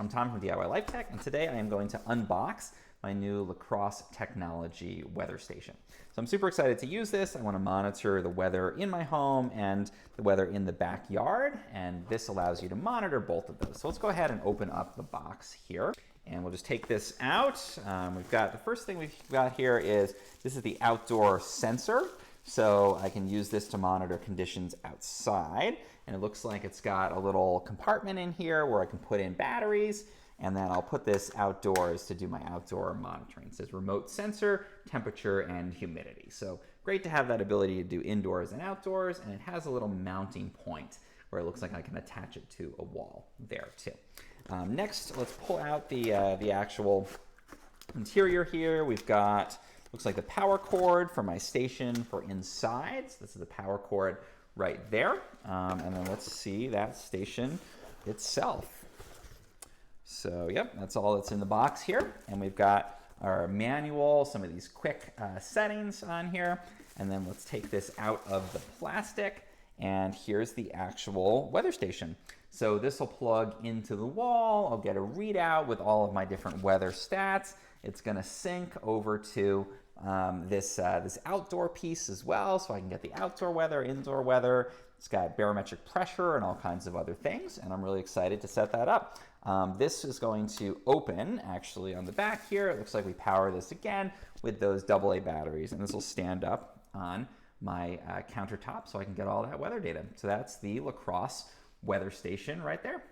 I'm Tom from DIY Life Tech, and today I am going to unbox my new Crosse Technology weather station. So I'm super excited to use this. I want to monitor the weather in my home and the weather in the backyard, and this allows you to monitor both of those. So let's go ahead and open up the box here, and we'll just take this out. We've got, the first thing we've got here is, this is the outdoor sensor. So I can use this to monitor conditions outside, and it looks like it's got a little compartment in here where I can put in batteries, and then I'll put this outdoors to do my outdoor monitoring. It says remote sensor, temperature, and humidity. So great to have that ability to do indoors and outdoors, and it has a little mounting point where it looks like I can attach it to a wall there too. Next, let's pull out the actual interior here. We've got, looks like the power cord for my station for inside. So this is the power cord right there. And then let's see that station itself. So yep, that's all that's in the box here. And we've got our manual, some of these quick settings on here. And then let's take this out of the plastic. And here's the actual weather station. So this will plug into the wall. I'll get a readout with all of my different weather stats. It's gonna sync over to this outdoor piece as well, so I can get the outdoor weather, indoor weather. It's got barometric pressure and all kinds of other things, and I'm really excited to set that up. This is going to open actually on the back here. It looks like we power this again with those AA batteries, and this will stand up on my countertop so I can get all that weather data. So that's the Crosse weather station right there.